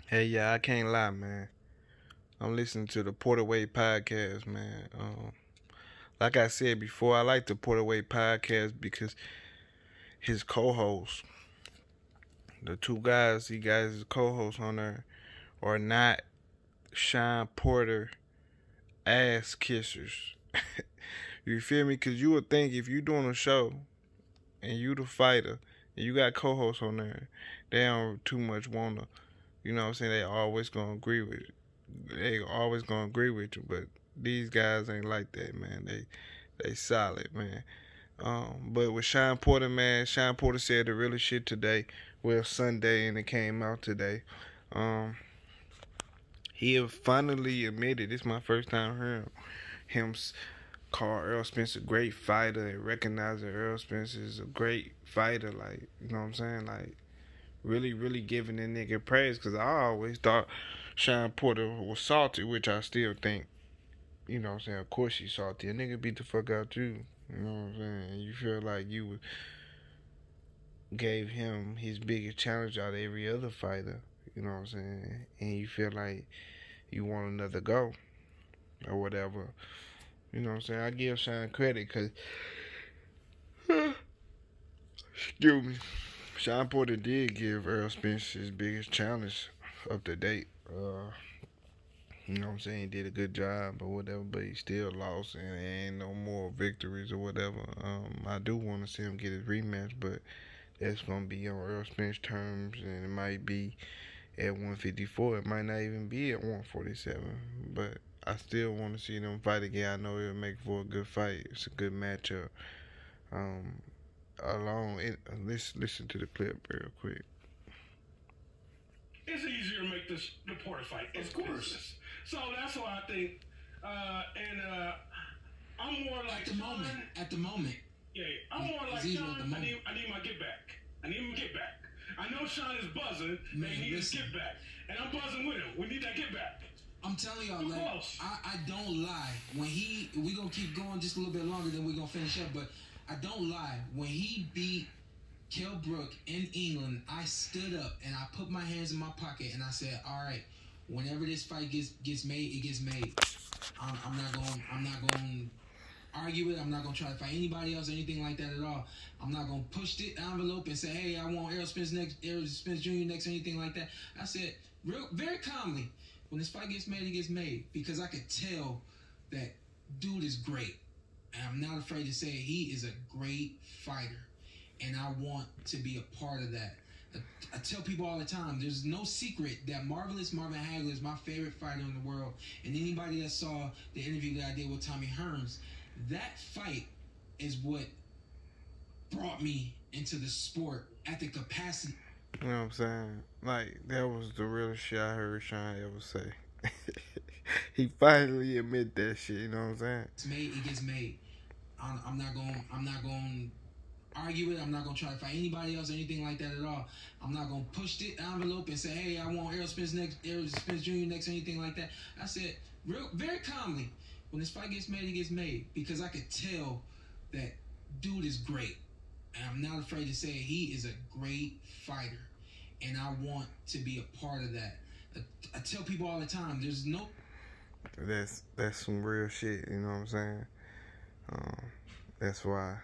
Hey, yeah, I can't lie, man. I'm listening to the Porter Way podcast, man. Like I said before, I like the Porter Way podcast because his co-hosts, the two guys he got as co-hosts on there, are not Shawn Porter ass kissers. You feel me? Because you would think if you doing a show and you the fighter and you got co-hosts on there, they don't too much wanna, you know what I'm saying? They always gonna agree with it. They always gonna agree with you, but these guys ain't like that, man. They solid, man. But with Shawn Porter, man, Shawn Porter said the really shit today. Well, Sunday, and it came out today. Um, he have finally admitted. This is my first time hearing him call Errol Spence a great fighter and recognize that Errol Spence is a great fighter. Like, you know what I'm saying? Like, really, really giving that nigga praise, because I always thought Shawn Porter was salty, which I still think. You know what I'm saying? Of course he's salty. A nigga beat the fuck out you. You know what I'm saying? You feel like you gave him his biggest challenge out of every other fighter. You know what I'm saying? And you feel like you want another go or whatever. You know what I'm saying? I give Shawn credit because, excuse me, Shawn Porter did give Errol Spence his biggest challenge up to date. You know what I'm saying? He did a good job or whatever, but he still lost and there ain't no more victories or whatever. I do want to see him get his rematch, but that's going to be on Errol Spence terms, and it might be at 154. It might not even be at 147, but I still want to see them fight again. I know it'll make for a good fight. It's a good matchup. Let's listen to the clip real quick. It's easier to make this the Porter fight. Of course. Business. So that's why I think, I'm more like Shawn. At the moment. Yeah, I'm more like Shawn. I need my get back. I need him to get back. I know Shawn is buzzing. Man, he needs to get back, and I'm buzzing with him. We need that get back. I'm telling y'all, like, I don't lie. When we gonna keep going just a little bit longer, then we gonna finish up. But I don't lie. When he beat Kell Brook in England, I stood up and I put my hands in my pocket and I said, all right, whenever this fight gets made, it gets made. I'm not going to argue it. I'm not going to try to fight anybody else or anything like that at all. I'm not going to push the envelope and say, hey, I want Errol Spence Jr. next or anything like that. I said very calmly, when this fight gets made, it gets made, because I could tell that dude is great. And I'm not afraid to say he is a great fighter. And I want to be a part of that. I tell people all the time, there's no secret that Marvelous Marvin Hagler is my favorite fighter in the world. And anybody that saw the interview that I did with Tommy Hearns, that fight is what brought me into the sport at the capacity. You know what I'm saying? Like, that was the realest shit I heard Shawn ever say. He finally admit that shit, you know what I'm saying? It's made, it gets made. I'm not going argue it. I'm not going to try to fight anybody else or anything like that at all. I'm not going to push the envelope and say, hey, I want Errol Spence Jr. next or anything like that. I said very calmly, when this fight gets made, it gets made, because I could tell that dude is great. And I'm not afraid to say he is a great fighter. And I want to be a part of that. I tell people all the time, there's no... That's some real shit, you know what I'm saying? That's why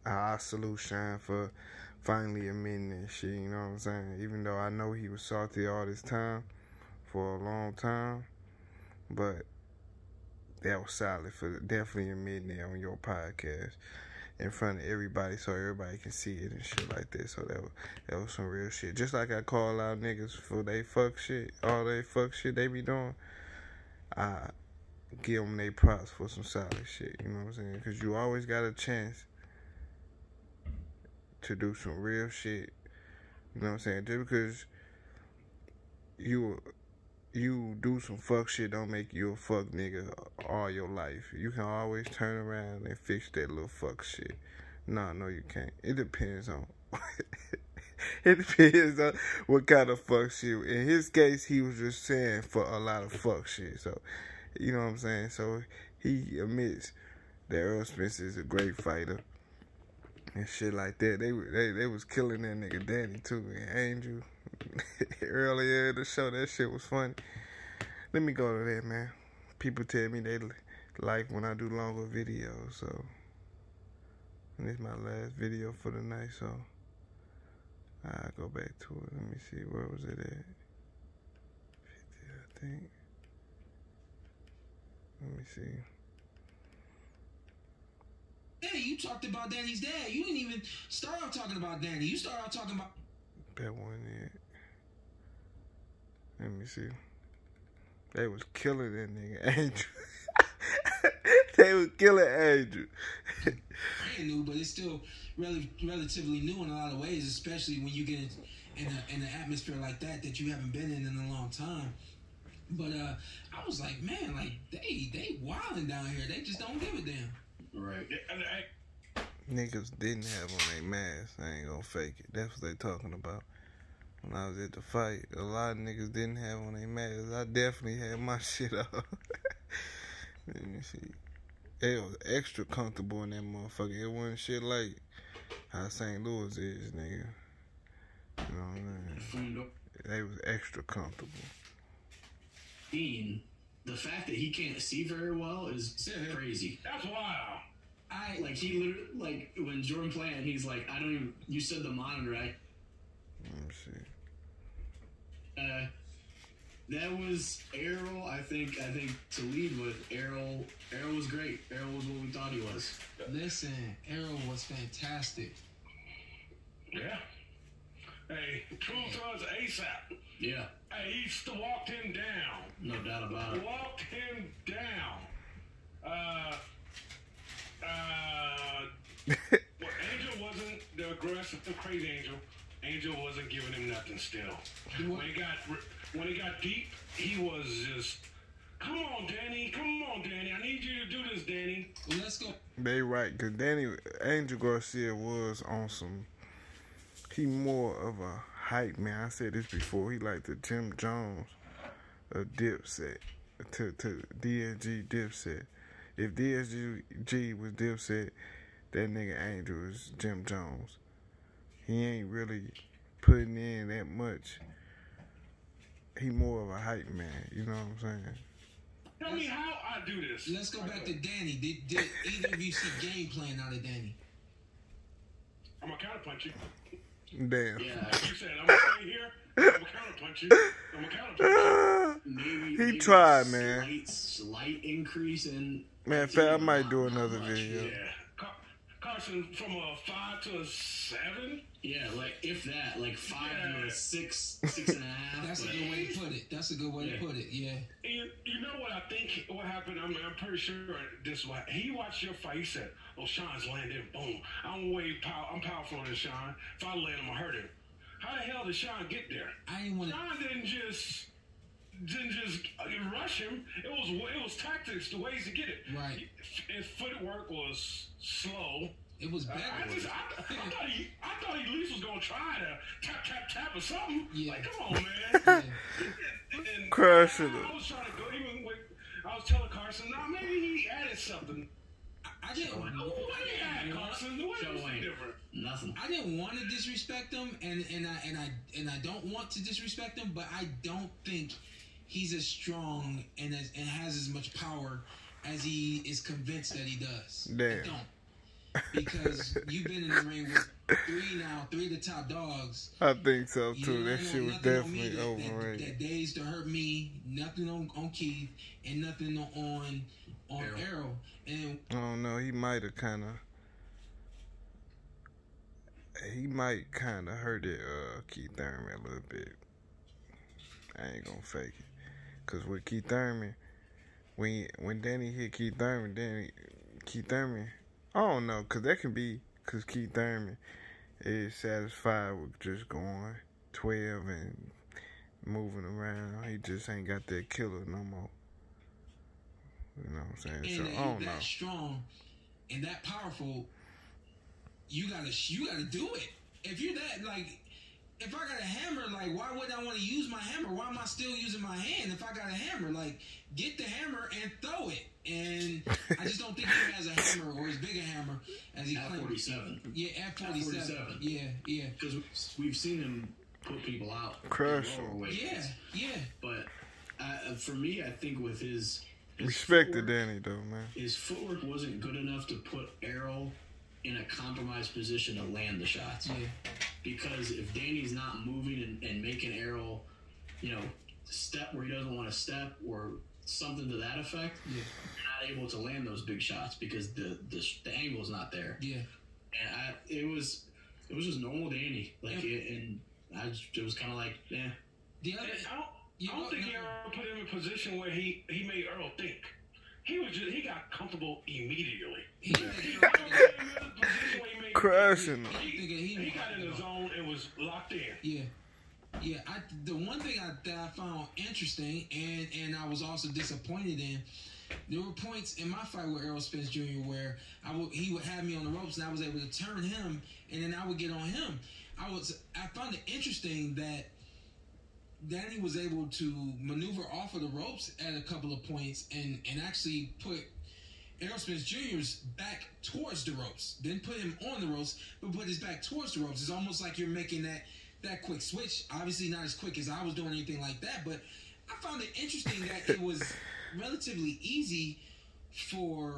I salute Shawn for finally admitting that shit, you know what I'm saying? Even though I know he was salty all this time, for a long time, but that was solid for definitely admitting it on your podcast in front of everybody, so everybody can see it and shit like that. So that was some real shit. Just like I call out niggas for they fuck shit, all they fuck shit they be doing, I give them they props for some solid shit, you know what I'm saying? Because you always got a chance to do some real shit, you know what I'm saying? Just because you do some fuck shit don't make you a fuck nigga all your life. You can always turn around and fix that little fuck shit. No, you can't. It depends on it depends on what kind of fuck shit. In his case, he was just saying for a lot of fuck shit. So, you know what I'm saying? So he admits that Errol Spence is a great fighter and shit like that. They was killing that nigga Danny too, and Angel. earlier in the show. That shit was funny. Let me go to that, man. People tell me they like when I do longer videos, so. And this is my last video for the night, so I'll go back to it. Let me see, where was it at? 50, I think. Let me see. Hey, you talked about Danny's dad. You didn't even start out talking about Danny. You started out talking about... That one there. Let me see. They was killing that nigga Angel. They was killing Angel. Brand new, but it's still relatively new in a lot of ways, especially when you get in an atmosphere like that you haven't been in a long time. But I was like, man, like they wilding down here. They just don't give a damn. Right. Niggas didn't have on their mask. I ain't gonna fake it. That's what they talking about. When I was at the fight, a lot of niggas didn't have on their masks. I definitely had my shit up. Let me see. It was extra comfortable in that motherfucker. It wasn't shit like how St. Louis is, nigga. You know what I mean? They was extra comfortable. The fact that he can't see very well is crazy. That's wild. He literally, like, when Jordan playing, he's like, I don't even, you said the monitor, Let me see. That was Errol. I think to lead with Errol was great. Errol was what we thought he was. Listen, Errol was fantastic. Yeah. Hey, truth was ASAP. Yeah. Hey, he walked him down. No doubt about it. Walked him down. Well, Angel wasn't the aggressive, the crazy Angel. Angel wasn't giving him nothing still. When he got deep, he was just, come on, Danny. I need you to do this, Danny. Well, let's go. They right, because Angel Garcia was on some, he more of a hype man. I said this before. He like the Jim Jones of Dipset, to DSG Dipset. If DSG was Dipset, that nigga Angel is Jim Jones. He ain't really putting in that much. He more of a hype man, you know what I'm saying? Tell me how I do this. Let's go back to Danny. Did either of you see game plan out of Danny? I'm going to counterpunch you. Damn. Yeah. You said, I'm going to stay here. I'm going to counterpunch you. Maybe tried, man. Slight increase in... Man, I might do another video. Yeah. Carson from a 5 to a 7? Yeah, like if that, like 5 to a 6, 6.5. That's a good way to put it. That's a good way to put it. Yeah. You know what I think? What happened? I'm pretty sure this was. He watched your fight. He said, "Oh, Shawn's landing. Boom. I'm powerful than Shawn. If I land him, I hurt him." How the hell did Shawn get there? Shawn didn't just rush him. It was tactics, the ways to get it. Right. His footwork was slow. It was better. I thought he at least was gonna try to tap or something. Yeah. Like, come on, man. And Crushing it. I was trying to go. I was telling Carson, maybe he added something. I didn't. What did he add, Carson? The way was different. Nothing. I didn't want to disrespect him, and I don't want to disrespect him, but I don't think he's as strong and has as much power as he is convinced that he does. Damn. I don't. Because you've been in the ring with three of the top dogs. I think so too. That shit was definitely overrated. That days to hurt me, nothing on Keith, and nothing on Errol. And I don't know. He might kind of hurt it, Keith Thurman a little bit. I ain't gonna fake it. Cause with Keith Thurman, when Danny hit Keith Thurman, I don't know, cause that can be cause Keith Thurman is satisfied with just going 12 and moving around. He just ain't got that killer no more. You know what I'm saying? So I don't know. That strong and that powerful, you gotta do it. If you're that, like, if I got a hammer, like, why wouldn't I want to use my hammer? Why am I still using my hand if I got a hammer? Like, get the hammer and throw it. And I just don't think he has a hammer or as big a hammer as he claims. At 47. Yeah, at 47. Yeah. Because we've seen him put people out. Crush lower weight. Yeah. But for me, I think with his respect to footwork, Danny though, man. his footwork wasn't good enough to put Errol in a compromised position to land the shots. Yeah. Because if Danny's not moving and making Errol, step where he doesn't want to step or something to that effect, you're not able to land those big shots because the angle's not there. Yeah. And it was just normal Danny. It was kind of like, yeah. The other, I don't think he ever put him in a position where he made Earl think. He got comfortable immediately. He got in a position where he made Crushing him. He got in the zone and was locked in. Yeah. Yeah, the one thing that I found interesting and I was also disappointed in, there were points in my fight with Errol Spence Jr. where he would have me on the ropes and I was able to turn him and then I would get on him. I found it interesting that Danny was able to maneuver off of the ropes at a couple of points and actually put Errol Spence Jr.'s back towards the ropes. Didn't put him on the ropes, but put his back towards the ropes. It's almost like you're making that quick switch. Obviously not as quick as I was doing anything like that, but I found it interesting that it was relatively easy for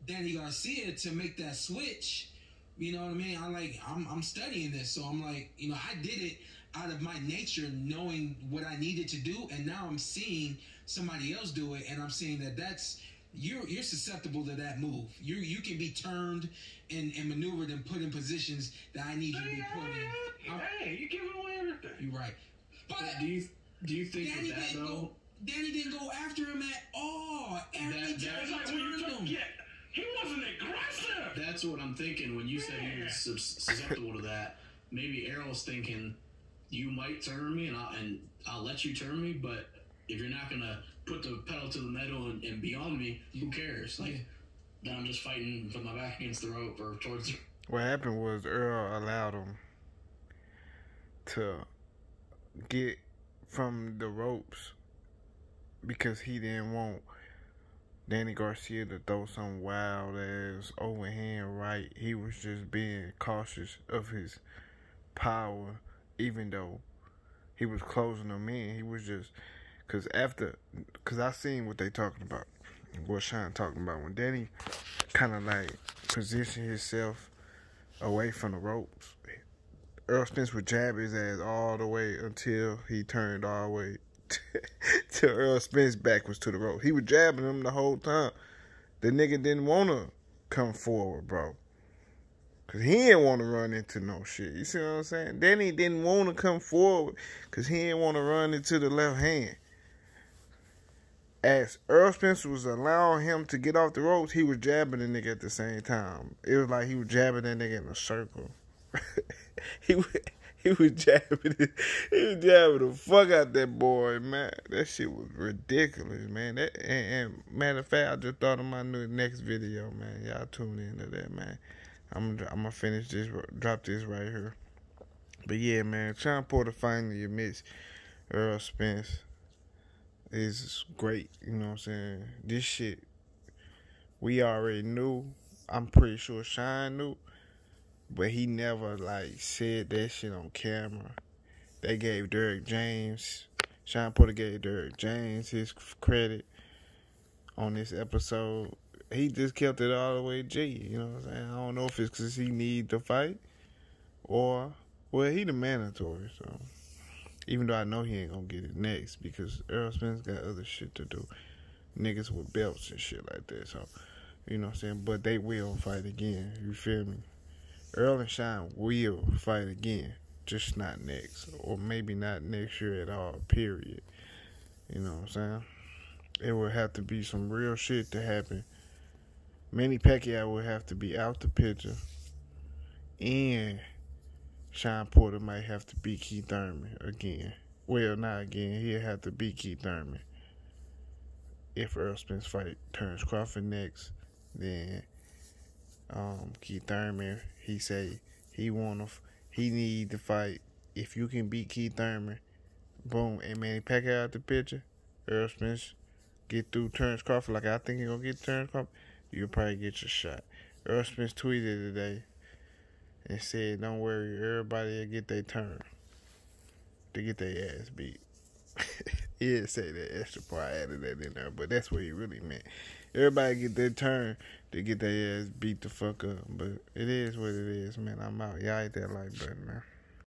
Danny Garcia to make that switch. You know what I mean? I'm studying this, so I'm like, I did it out of my nature, knowing what I needed to do, and now I'm seeing somebody else do it, and I'm seeing that's you're susceptible to that move. You can be turned and maneuvered and put in positions that I need you to be put in. Hey, you giving away everything. You're right. But do you think Danny with that though? Danny didn't go after him at all. Every time he turned him. Yeah, he wasn't aggressive. That's what I'm thinking when you said he was susceptible to that. Maybe Errol's thinking, you might turn me and I'll let you turn me, but if you're not gonna put the pedal to the metal and be on me, who cares? Then I'm just fighting with my back against the rope or towards. What happened was Earl allowed him to get from the ropes because he didn't want Danny Garcia to throw some wild ass overhand right. He was just being cautious of his power, even though he was closing them in. He was just because I seen what they talking about, what Shawn talking about when Danny kind of positioned himself away from the ropes. Errol Spence would jab his ass all the way until he turned all the way till Errol Spence back was to the rope. He was jabbing him the whole time. The nigga didn't want to come forward, bro. Because he didn't want to run into no shit. You see what I'm saying? Danny didn't want to come forward because he didn't want to run into the left hand. As Errol Spence was allowing him to get off the ropes, he was jabbing the nigga at the same time. It was like he was jabbing that nigga in a circle. He was jabbing the fuck out that boy, man. That shit was ridiculous, man. And matter of fact, I just thought of my next video, man. Y'all tune into that, man. I'm gonna finish this, drop this right here. But yeah, man, Shawn Porter finally admits Errol Spence is great. You know what I'm saying? This shit we already knew. I'm pretty sure Shawn knew. But he never, said that shit on camera. They gave Derrick James, Shawn Porter gave Derrick James his credit on this episode. He just kept it all the way G, you know what I'm saying? I don't know if it's because he need to fight or, he the mandatory, so. Even though I know he ain't gonna get it next because Errol Spence got other shit to do. Niggas with belts and shit like that, so, you know what I'm saying? But they will fight again, you feel me? Earl and Shawn will fight again, just not next, or maybe not next year at all, period. You know what I'm saying? It would have to be some real shit to happen. Manny Pacquiao would have to be out the picture, and Shawn Porter might have to beat Keith Thurman again. Well, not again. He'll have to beat Keith Thurman. If Errol Spence fight Terrence Crawford next, then Keith Thurman, he say he need to fight. If you can beat Keith Thurman, boom, and Manny Pacquiao out the picture, Errol Spence get through Terrence Crawford like I think he gonna get Terrence Crawford, you'll probably get your shot. Errol Spence tweeted today and said, don't worry, everybody will get their turn. to get their ass beat. He didn't say that extra part, I added that in there, but that's what he really meant. Everybody get their turn to get their ass beat the fuck up, but it is what it is, man. I'm out. Y'all hit that like button, man.